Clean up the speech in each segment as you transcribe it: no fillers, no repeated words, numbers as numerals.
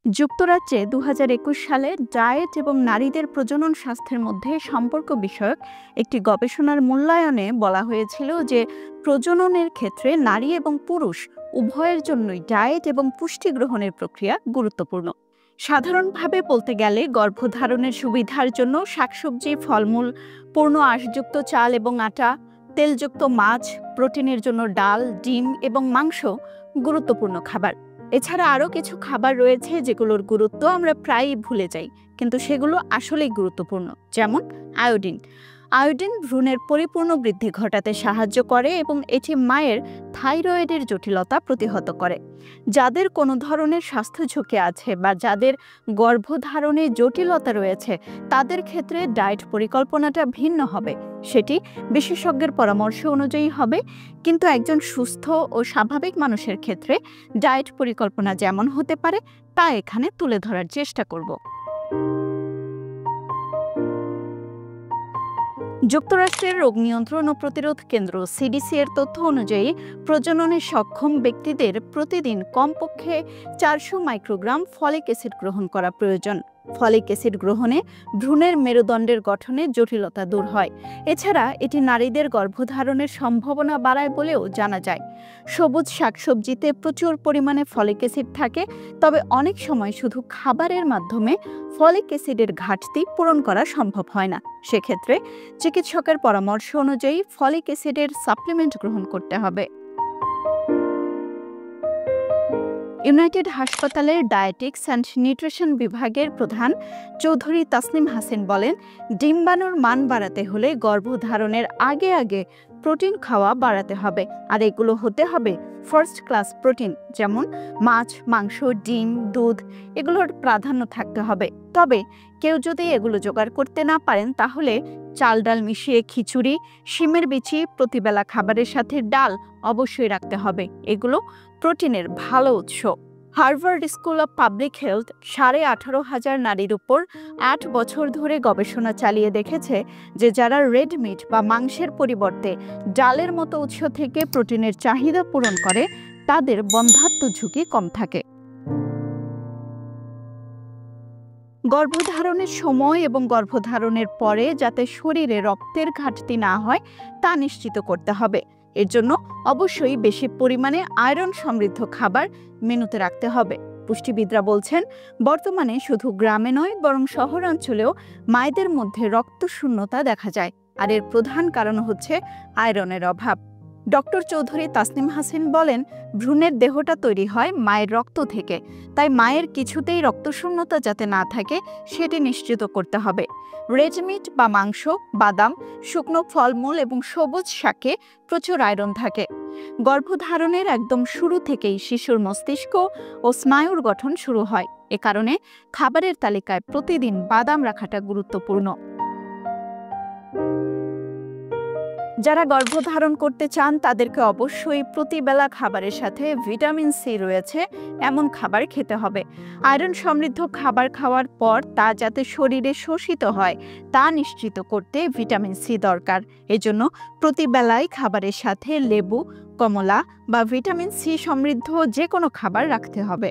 যুক্তরাজ্যে ২০২১ সালে ডায়েট এবং নারীদের প্রজনন স্বাস্থ্যের মধ্যে সম্পর্ক বিষয়ক একটি গবেষণার মূল্যায়নে বলা হয়েছিল যে প্রজননের ক্ষেত্রে নারী এবং পুরুষ উভয়ের জন্যই ডায়েট এবং পুষ্টি গ্রহণের প্রক্রিয়া গুরুত্বপূর্ণ। সাধারণভাবে বলতে গেলে গর্ভধারণের সুবিধার জন্য শাকসবজি, ফলমূল, পূর্ণ আঁশযুক্ত চাল এবং আটা, তেলযুক্ত মাছ, প্রোটিনের জন্য ডাল, ডিম এবং মাংস গুরুত্বপূর্ণ খাবার। এছাড়া আরও কিছু খাবার রয়েছে যেগুলোর গুরুত্ব আমরা প্রায়ই ভুলে যাই, কিন্তু সেগুলো আসলেই গুরুত্বপূর্ণ। যেমন আয়োডিন। আয়োডিন ভ্রূণের পরিপূর্ণ বৃদ্ধি ঘটাতে সাহায্য করে এবং এটি মায়ের থাইরয়েডের জটিলতা প্রতিহত করে। যাদের কোনো ধরনের স্বাস্থ্য ঝুঁকি আছে বা যাদের গর্ভধারণে জটিলতা রয়েছে তাদের ক্ষেত্রে ডায়েট পরিকল্পনাটা ভিন্ন হবে। সেটি বিশেষজ্ঞের পরামর্শ অনুযায়ী হবে, কিন্তু একজন সুস্থ ও স্বাভাবিক মানুষের ক্ষেত্রে ডায়েট পরিকল্পনা যেমন হতে পারে তা এখানে তুলে ধরার চেষ্টা করব। যুক্তরাষ্ট্রের রোগ নিয়ন্ত্রণ ও প্রতিরোধ কেন্দ্র সিডিসি এর তথ্য অনুযায়ী প্রজননে সক্ষম ব্যক্তিদের প্রতিদিন কমপক্ষে 400 মাইক্রোগ্রাম ফলিক অ্যাসিড গ্রহণ করা প্রয়োজন। ফলিক অ্যাসিড গ্রহণে ভ্রূণের মেরুদণ্ডের গঠনে জটিলতা দূর হয়। এছাড়া এটি নারীদের গর্ভধারণের সম্ভাবনা বাড়ায় বলেও জানা যায়। সবুজ শাকসবজিতে প্রচুর পরিমাণে ফলিক অ্যাসিড থাকে, তবে অনেক সময় শুধু খাবারের মাধ্যমে ফলিক অ্যাসিডের ঘাটতি পূরণ করা সম্ভব হয় না। সেক্ষেত্রে চিকিৎসকের পরামর্শ অনুযায়ী ফলিক অ্যাসিডের সাপ্লিমেন্ট গ্রহণ করতে হবে। ইউনাইটেড হাসপাতালের ডায়েটিক্স অ্যান্ড নিউট্রিশন বিভাগের প্রধান চৌধুরী তাসনিম হাসিন বলেন, ডিম্বাণুর মান বাড়াতে হলে গর্ভধারণের আগে আগে প্রোটিন খাওয়া বাড়াতে হবে, আর এগুলো হতে হবে ফার্স্ট ক্লাস প্রোটিন, যেমন মাছ, মাংস, ডিম, দুধ, এগুলোর প্রাধান্য থাকতে হবে। তবে কেউ যদি এগুলো জোগাড় করতে না পারেন তাহলে চাল ডাল মিশিয়ে খিচুড়ি, শিমের বিচি প্রতিবেলা খাবারের সাথে ডাল অবশ্যই রাখতে হবে। এগুলো প্রোটিনের ভালো উৎস। Harvard school of public health 18,500 নারীর উপর 8 বছর ধরে গবেষণা চালিয়ে দেখেছে যে যারা রেড মিট বা মাংসের পরিবর্তে ডালের মতো উৎস থেকে প্রোটিনের চাহিদা পূরণ করে তাদের বন্ধ্যাত্ব ঝুঁকি কম থাকে। গর্ভধারণের সময় এবং গর্ভধারণের পরে যাতে শরীরে রক্তের ঘাটতি না হয় তা নিশ্চিত করতে হবে। এর জন্য অবশ্যই বেশি পরিমাণে আয়রন সমৃদ্ধ খাবার মেনুতে রাখতে হবে। পুষ্টিবিদরা বলছেন, বর্তমানে শুধু গ্রামে নয় বরং শহরাঞ্চলেও মায়েদের মধ্যে রক্তশূন্যতা দেখা যায়, আর এর প্রধান কারণ হচ্ছে আয়রনের অভাব। ডক্টর চৌধুরী তাসনিম হাসিন বলেন, ভ্রূণের দেহটা তৈরি হয় মায়ের রক্ত থেকে, তাই মায়ের কিছুতেই রক্তশূন্যতা যাতে না থাকে সেটি নিশ্চিত করতে হবে। রেড মিট বা মাংস, বাদাম, শুকনো ফলমূল এবং সবুজ শাকে প্রচুর আয়রন থাকে। গর্ভধারণের একদম শুরু থেকেই শিশুর মস্তিষ্ক ও স্নায়ুর গঠন শুরু হয়। এ কারণে খাবারের তালিকায় প্রতিদিন বাদাম রাখাটা গুরুত্বপূর্ণ। যারা গর্ভধারণ করতে চান তাদেরকে অবশ্যই প্রতিবেলা খাবারের সাথে ভিটামিন সি রয়েছে এমন খাবার খেতে হবে। আয়রন সমৃদ্ধ খাবার খাওয়ার পর তা যাতে শরীরে শোষিত হয় তা নিশ্চিত করতে ভিটামিন সি দরকার। এজন্য প্রতিবেলায় খাবারের সাথে লেবু, কমলা বা ভিটামিন সি সমৃদ্ধ যে কোনো খাবার রাখতে হবে।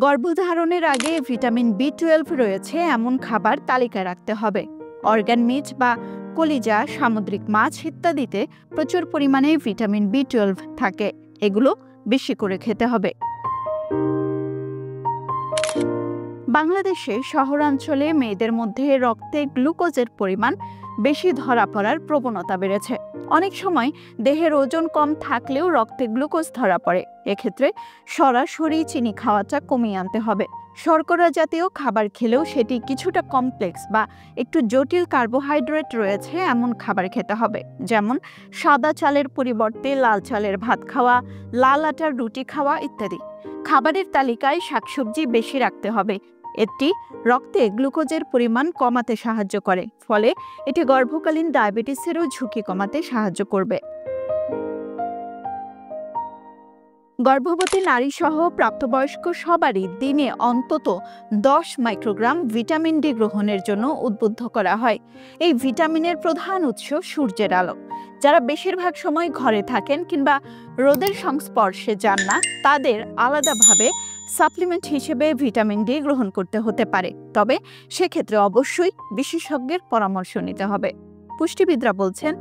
গর্ভধারণের আগে ভিটামিন বি12 রয়েছে এমন খাবার তালিকায় রাখতে হবে। অর্গান মিট বা কলিজা, সামুদ্রিক মাছ ইত্যাদিতে প্রচুর পরিমাণে ভিটামিন বি12 থাকে, এগুলো বেশি করে খেতে হবে। বাংলাদেশে শহরাঞ্চলে মেয়েদের মধ্যে রক্তে গ্লুকোজের পরিমাণ বেশি ধরা পড়ার প্রবণতা বেড়েছে। অনেক সময় দেহের ওজন কম থাকলেও রক্তে গ্লুকোজ ধরা পড়ে। এক্ষেত্রে সরাসরি চিনি খাওয়াটা কমিয়ে আনতে হবে। শর্করা জাতীয় খাবার খেলেও সেটি কিছুটা কমপ্লেক্স বা একটু জটিল কার্বোহাইড্রেট রয়েছে এমন খাবার খেতে হবে, যেমন সাদা চালের পরিবর্তে লাল চালের ভাত খাওয়া, লাল আটার রুটি খাওয়া ইত্যাদি। খাবারের তালিকায় শাকসবজি বেশি রাখতে হবে। এটি রক্তে গ্লুকোজের পরিমাণ কমাতে সাহায্য করে, ফলে এটি গর্ভকালীন ডায়াবেটিসেরও ঝুঁকি কমাতে সাহায্য করবে। গর্ভবতী নারী সহ প্রাপ্তবয়স্ক সবারই দিনে অন্তত 10 মাইক্রোগ্রাম ভিটামিন ডি গ্রহণের জন্য উদ্বুদ্ধ করা হয়। এই ভিটামিনের প্রধান উৎস সূর্যের আলো। যারা বেশিরভাগ সময় ঘরে থাকেন কিংবা রোদের সংস্পর্শে যান না, তাদের আলাদাভাবে সাপ্লিমেন্ট হিসেবে ভিটামিন ডি গ্রহণ করতে হতে পারে। তবে সেক্ষেত্রে অবশ্যই বিশেষজ্ঞের পরামর্শ নিতে হবে। পুষ্টিবিদরা বলছেন,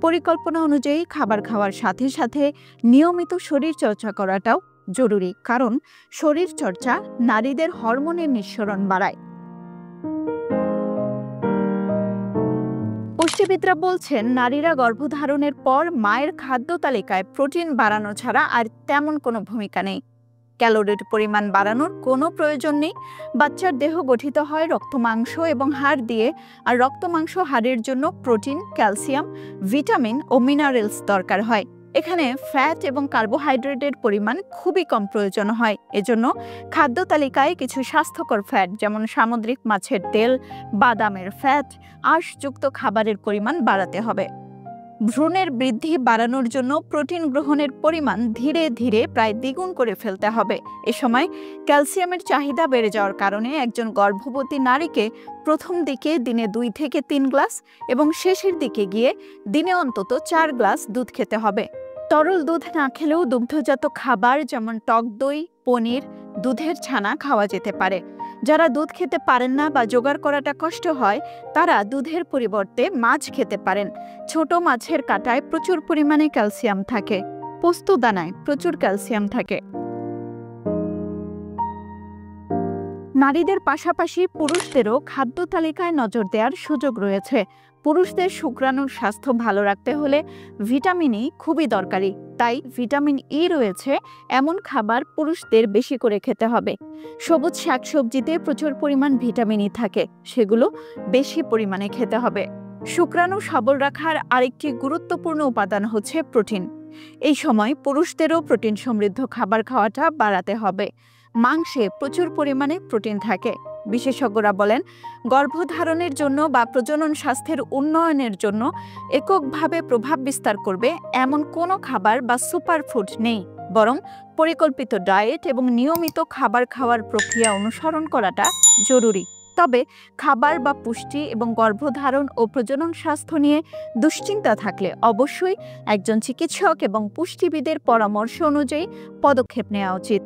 পরিকল্পনা অনুযায়ী খাবার খাওয়ার সাথে সাথে নিয়মিত শরীর চর্চা করাটাও জরুরি, কারণ শরীর চর্চা নারীদের হরমোনের নিঃসরণ বাড়ায়। পুষ্টিবিদরা বলছেন, নারীরা গর্ভধারণের পর মায়ের খাদ্য তালিকায় প্রোটিন বাড়ানো ছাড়া আর তেমন কোনো ভূমিকা নেই। ক্যালোরির পরিমাণ বাড়ানোর কোনো প্রয়োজন নেই। বাচ্চার দেহ গঠিত হয় রক্ত, মাংস এবং হাড় দিয়ে, আর রক্ত, মাংস, হাড়ের জন্য প্রোটিন, ক্যালসিয়াম, ভিটামিন ও মিনারেলস দরকার হয়। এখানে ফ্যাট এবং কার্বোহাইড্রেটের পরিমাণ খুবই কম প্রয়োজন হয়। এজন্য খাদ্য তালিকায় কিছু স্বাস্থ্যকর ফ্যাট যেমন সামুদ্রিক মাছের তেল, বাদামের ফ্যাট, আঁশযুক্ত খাবারের পরিমাণ বাড়াতে হবে। ভ্রূণের বৃদ্ধি বাড়ানোর জন্য প্রোটিন গ্রহণের পরিমাণ ধীরে ধীরে প্রায় দ্বিগুণ করে ফেলতে হবে। এ সময় ক্যালসিয়ামের চাহিদা বেড়ে যাওয়ার কারণে একজন গর্ভবতী নারীকে প্রথম দিকে দিনে 2 থেকে 3 গ্লাস এবং শেষের দিকে গিয়ে দিনে অন্তত 4 গ্লাস দুধ খেতে হবে। তরল দুধ না খেলেও দুগ্ধজাত খাবার যেমন টক দই, পনির, দুধের ছানা খাওয়া যেতে পারে। যারা দুধ খেতে পারেন না বা জোগাড় করাটা কষ্ট হয়, তারা দুধের পরিবর্তে মাছ খেতে পারেন। ছোট মাছের কাঁটায় প্রচুর পরিমাণে ক্যালসিয়াম থাকে। পোস্ত দানায় প্রচুর ক্যালসিয়াম থাকে। নারীদের পাশাপাশি পুরুষদেরও খাদ্য তালিকায় নজর দেওয়ার সুযোগ রয়েছে। পুরুষদের শুক্রাণুর স্বাস্থ্য ভালো রাখতে হলে ভিটামিন ই খুবই দরকারি। তাই ভিটামিন ই রয়েছে এমন খাবার পুরুষদের বেশি করে খেতে হবে। সবুজ শাকসবজিতে প্রচুর পরিমাণ ভিটামিন ই থাকে, সেগুলো বেশি পরিমাণে খেতে হবে। শুক্রাণু সবল রাখার আরেকটি গুরুত্বপূর্ণ উপাদান হচ্ছে প্রোটিন। এই সময় পুরুষদেরও প্রোটিন সমৃদ্ধ খাবার খাওয়াটা বাড়াতে হবে। মাংসে প্রচুর পরিমাণে প্রোটিন থাকে। বিশেষজ্ঞরা বলেন, গর্ভধারণের জন্য বা প্রজনন স্বাস্থ্যের উন্নয়নের জন্য এককভাবে প্রভাব বিস্তার করবে এমন কোনো খাবার বা সুপারফুড নেই, বরং পরিকল্পিত ডায়েট এবং নিয়মিত খাবার খাওয়ার প্রক্রিয়া অনুসরণ করাটা জরুরি। তবে খাবার বা পুষ্টি এবং গর্ভধারণ ও প্রজনন স্বাস্থ্য নিয়ে দুশ্চিন্তা থাকলে অবশ্যই একজন চিকিৎসক এবং পুষ্টিবিদের পরামর্শ অনুযায়ী পদক্ষেপ নেওয়া উচিত।